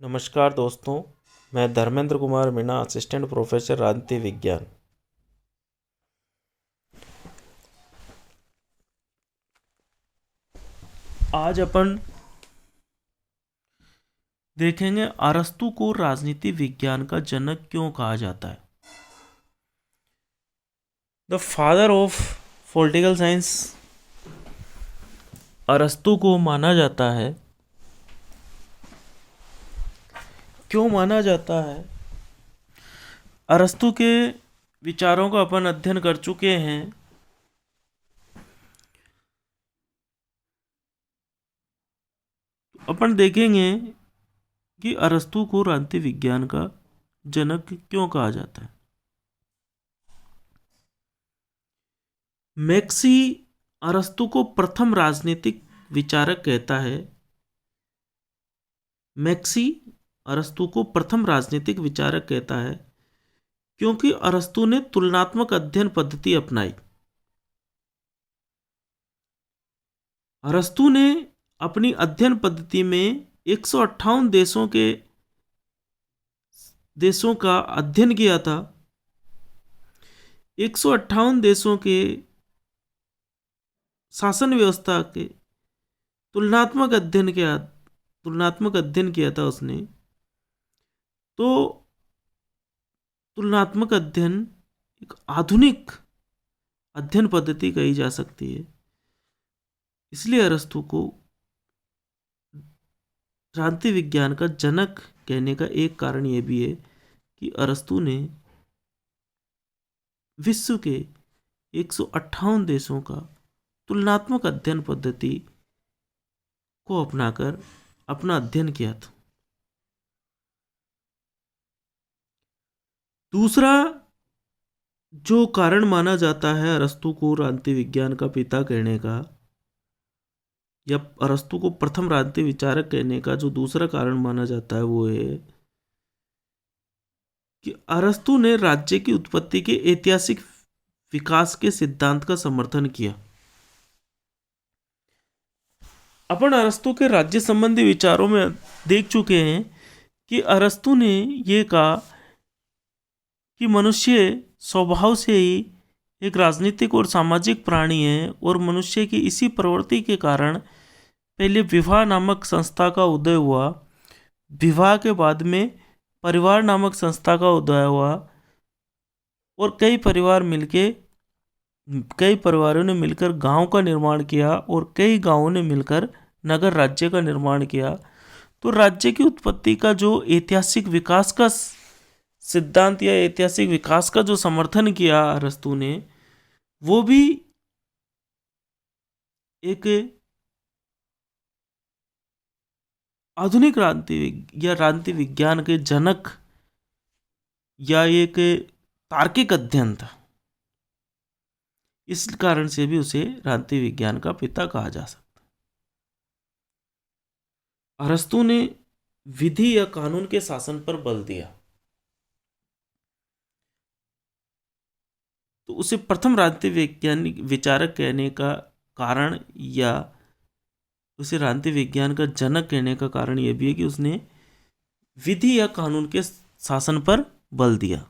नमस्कार दोस्तों, मैं धर्मेंद्र कुमार मीणा, असिस्टेंट प्रोफेसर राजनीति विज्ञान। आज अपन देखेंगे अरस्तु को राजनीति विज्ञान का जनक क्यों कहा जाता है। The father of political science अरस्तु को माना जाता है। क्यों माना जाता है? अरस्तु के विचारों का अपन अध्ययन कर चुके हैं। अपन देखेंगे कि अरस्तु को राजनीति विज्ञान का जनक क्यों कहा जाता है। मैक्सी अरस्तु को प्रथम राजनीतिक विचारक कहता है। मैक्सी अरस्तु को प्रथम राजनीतिक विचारक कहता है क्योंकि अरस्तु ने तुलनात्मक अध्ययन पद्धति अपनाई। अरस्तु ने अपनी अध्ययन पद्धति में 158 देशों का अध्ययन किया था। 158 देशों के शासन व्यवस्था के तुलनात्मक अध्ययन किया था उसने। तो तुलनात्मक अध्ययन एक आधुनिक अध्ययन पद्धति कही जा सकती है। इसलिए अरस्तु को राजनीति विज्ञान का जनक कहने का एक कारण यह भी है कि अरस्तु ने विश्व के 158 देशों का तुलनात्मक अध्ययन पद्धति को अपनाकर अपना अध्ययन किया था। दूसरा जो कारण माना जाता है अरस्तु को राजनीति विज्ञान का पिता कहने का, या अरस्तु को प्रथम राजनीति विचारक कहने का जो दूसरा कारण माना जाता है वो है कि अरस्तु ने राज्य की उत्पत्ति के ऐतिहासिक विकास के सिद्धांत का समर्थन किया। अपन अरस्तु के राज्य संबंधी विचारों में देख चुके हैं कि अरस्तु ने यह कहा कि मनुष्य स्वभाव से ही एक राजनीतिक और सामाजिक प्राणी है और मनुष्य की इसी प्रवृत्ति के कारण पहले विवाह नामक संस्था का उदय हुआ। विवाह के बाद में परिवार नामक संस्था का उदय हुआ और कई परिवारों ने मिलकर गांव का निर्माण किया और कई गांवों ने मिलकर नगर राज्य का निर्माण किया। तो राज्य की उत्पत्ति का जो ऐतिहासिक विकास का सिद्धांत या ऐतिहासिक विकास का जो समर्थन किया अरस्तु ने, वो भी एक आधुनिक राजनीति विज्ञान के जनक या एक तार्किक अध्ययन था। इस कारण से भी उसे राजनीति विज्ञान का पिता कहा जा सकता। अरस्तु ने विधि या कानून के शासन पर बल दिया, तो उसे प्रथम राजनीति वैज्ञानिक विचारक कहने का कारण या उसे राजनीति विज्ञान का जनक कहने का कारण यह भी है कि उसने विधि या कानून के शासन पर बल दिया।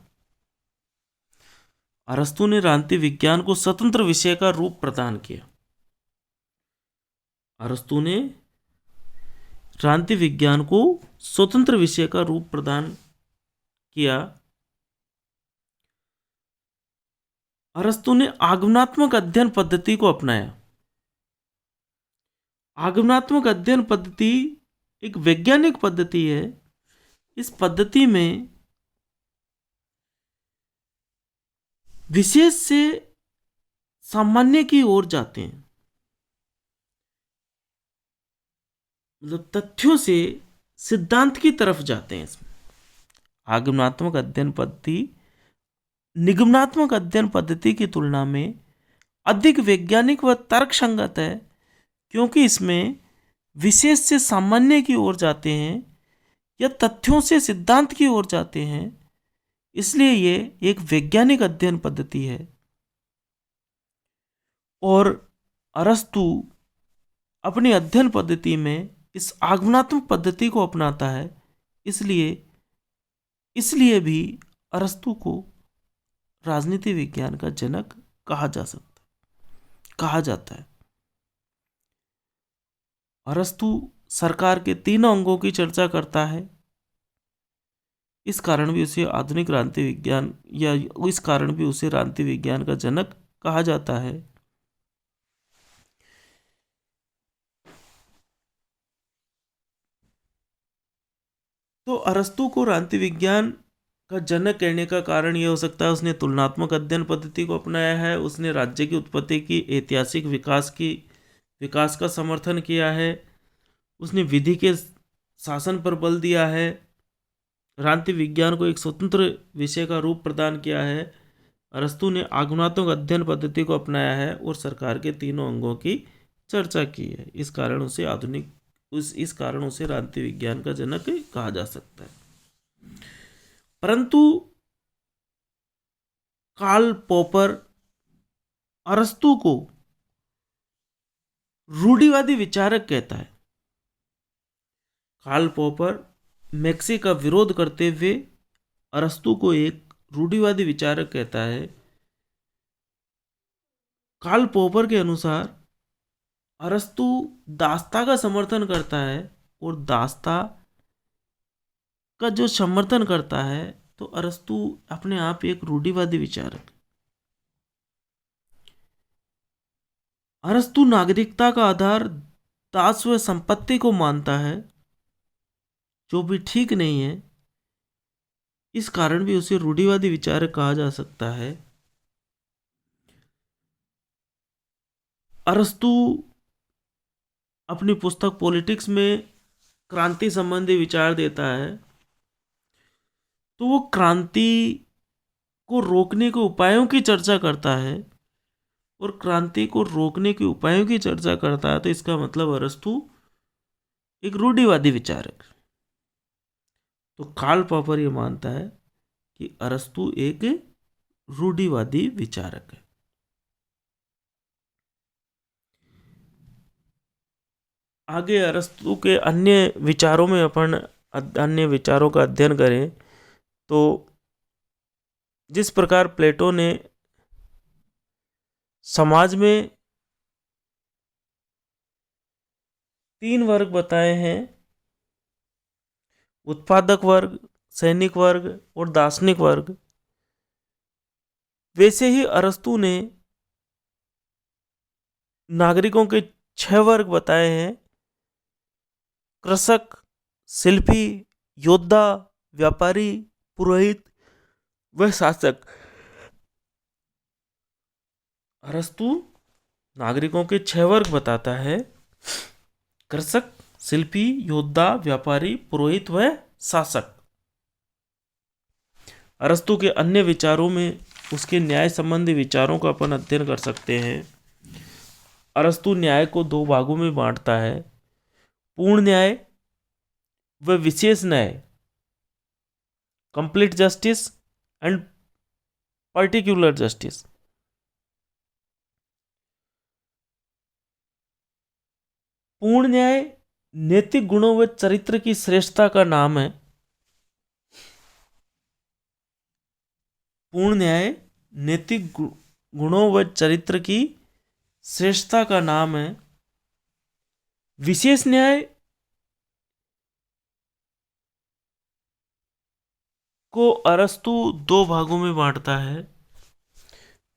अरस्तु ने राजनीति विज्ञान को स्वतंत्र विषय का रूप प्रदान किया। अरस्तु ने राजनीति विज्ञान को स्वतंत्र विषय का रूप प्रदान किया। अरस्तु ने आगमनात्मक अध्ययन पद्धति को अपनाया। आगमनात्मक अध्ययन पद्धति एक वैज्ञानिक पद्धति है। इस पद्धति में विशेष से सामान्य की ओर जाते हैं, मतलब तथ्यों से सिद्धांत की तरफ जाते हैं। इसमें आगमनात्मक अध्ययन पद्धति निगमनात्मक अध्ययन पद्धति की तुलना में अधिक वैज्ञानिक व तर्कसंगत है, क्योंकि इसमें विशेष से सामान्य की ओर जाते हैं या तथ्यों से सिद्धांत की ओर जाते हैं। इसलिए ये एक वैज्ञानिक अध्ययन पद्धति है। और अरस्तु अपनी अध्ययन पद्धति में इस आगमनात्मक पद्धति को अपनाता है। इसलिए इसलिए भी अरस्तु को राजनीति विज्ञान का जनक कहा जाता है। अरस्तु सरकार के तीनों अंगों की चर्चा करता है। इस कारण भी उसे आधुनिक क्रांति विज्ञान या इस कारण भी उसे क्रांति विज्ञान का जनक कहा जाता है। तो अरस्तु को क्रांति विज्ञान का जनक कहने का कारण यह हो सकता है उसने तुलनात्मक अध्ययन पद्धति को अपनाया है, उसने राज्य की उत्पत्ति की ऐतिहासिक विकास का समर्थन किया है, उसने विधि के शासन पर बल दिया है, क्रांति विज्ञान को एक स्वतंत्र विषय का रूप प्रदान किया है। अरस्तु ने आगमनात्मक अध्ययन पद्धति को अपनाया है और सरकार के तीनों अंगों की चर्चा की है। इस कारण उसे क्रांति विज्ञान का जनक कहा जा सकता है। परंतु कार्ल पॉपर अरस्तु को रूढ़िवादी विचारक कहता है। कार्ल पॉपर मैक्सी का विरोध करते हुए अरस्तु को एक रूढ़िवादी विचारक कहता है। कार्ल पॉपर के अनुसार अरस्तु दास्ता का समर्थन करता है और दास्ता का जो समर्थन करता है तो अरस्तु अपने आप एक रूढ़िवादी विचारक। अरस्तु नागरिकता का आधार दास व संपत्ति को मानता है, जो भी ठीक नहीं है। इस कारण भी उसे रूढ़िवादी विचारक कहा जा सकता है। अरस्तु अपनी पुस्तक पॉलिटिक्स में क्रांति संबंधी विचार देता है, तो वो क्रांति को रोकने के उपायों की चर्चा करता है और क्रांति को रोकने के उपायों की चर्चा करता है। तो इसका मतलब अरस्तु एक रूढ़िवादी विचारक। तो कार्ल पॉपर ये मानता है कि अरस्तु एक रूढ़िवादी विचारक है। आगे अरस्तु के अन्य विचारों का अध्ययन करें तो जिस प्रकार प्लेटो ने समाज में 3 वर्ग बताए हैं, उत्पादक वर्ग, सैनिक वर्ग और दार्शनिक वर्ग, वैसे ही अरस्तु ने नागरिकों के 6 वर्ग बताए हैं: कृषक, शिल्पी, योद्धा, व्यापारी, पुरोहित व शासक। अरस्तु नागरिकों के 6 वर्ग बताता है: कृषक, शिल्पी, योद्धा, व्यापारी, पुरोहित व शासक। अरस्तु के अन्य विचारों में उसके न्याय संबंधी विचारों का अपन अध्ययन कर सकते हैं। अरस्तु न्याय को 2 भागों में बांटता है: पूर्ण न्याय व विशेष न्याय, complete justice and particular justice. पूर्ण न्याय नैतिक गुणों व चरित्र की श्रेष्ठता का नाम है। पूर्ण न्याय नैतिक गुणों व चरित्र की श्रेष्ठता का नाम है। विशेष न्याय को अरस्तु 2 भागों में बांटता है: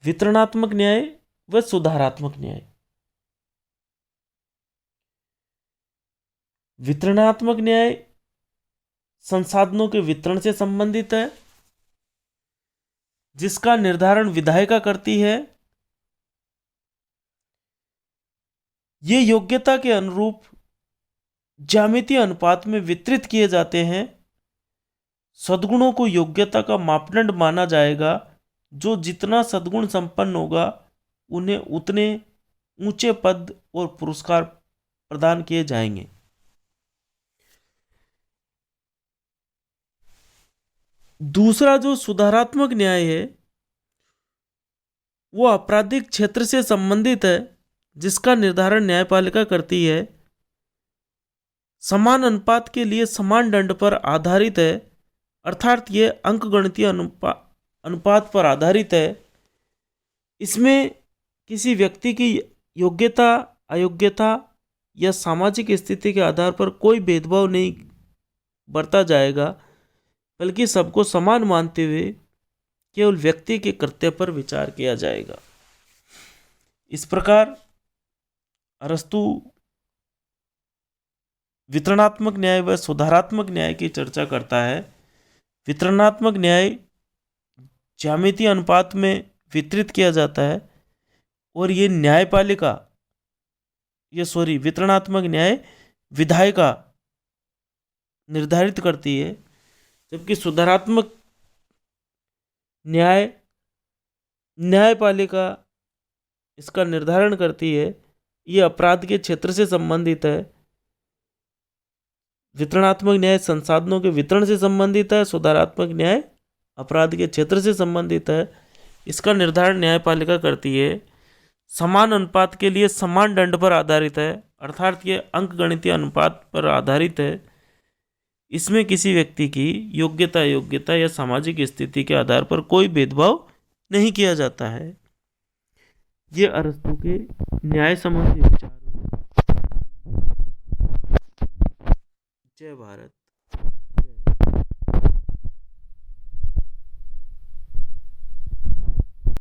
वितरणात्मक न्याय व सुधारात्मक न्याय। वितरणात्मक न्याय संसाधनों के वितरण से संबंधित है, जिसका निर्धारण विधायिका करती है। ये योग्यता के अनुरूप ज्यामितीय अनुपात में वितरित किए जाते हैं। सद्गुणों को योग्यता का मापदंड माना जाएगा। जो जितना सद्गुण संपन्न होगा उन्हें उतने ऊंचे पद और पुरस्कार प्रदान किए जाएंगे। दूसरा जो सुधारात्मक न्याय है वो आपराधिक क्षेत्र से संबंधित है, जिसका निर्धारण न्यायपालिका करती है। समान अनुपात के लिए समान दंड पर आधारित है, अर्थात ये अंकगणितीय अनुपात पर आधारित है। इसमें किसी व्यक्ति की योग्यता, अयोग्यता या सामाजिक स्थिति के आधार पर कोई भेदभाव नहीं बरता जाएगा, बल्कि सबको समान मानते हुए केवल व्यक्ति के कृत्य पर विचार किया जाएगा। इस प्रकार अरस्तु वितरणात्मक न्याय व सुधारात्मक न्याय की चर्चा करता है। वितरणात्मक न्याय ज्यामितीय अनुपात में वितरित किया जाता है और ये वितरणात्मक न्याय विधायिका निर्धारित करती है, जबकि सुधारात्मक न्याय न्यायपालिका इसका निर्धारण करती है। ये अपराध के क्षेत्र से संबंधित है। वितरणात्मक न्याय संसाधनों के वितरण से संबंधित है, सुधारात्मक न्याय अपराध के क्षेत्र से संबंधित है। इसका निर्धारण न्यायपालिका करती है। समान अनुपात के लिए समान दंड पर आधारित है, अर्थात ये अंकगणितीय अनुपात पर आधारित है। इसमें किसी व्यक्ति की योग्यता, अयोग्यता या सामाजिक स्थिति के आधार पर कोई भेदभाव नहीं किया जाता है। ये अरस्तु के न्याय संबंधी विचार। जय भारत।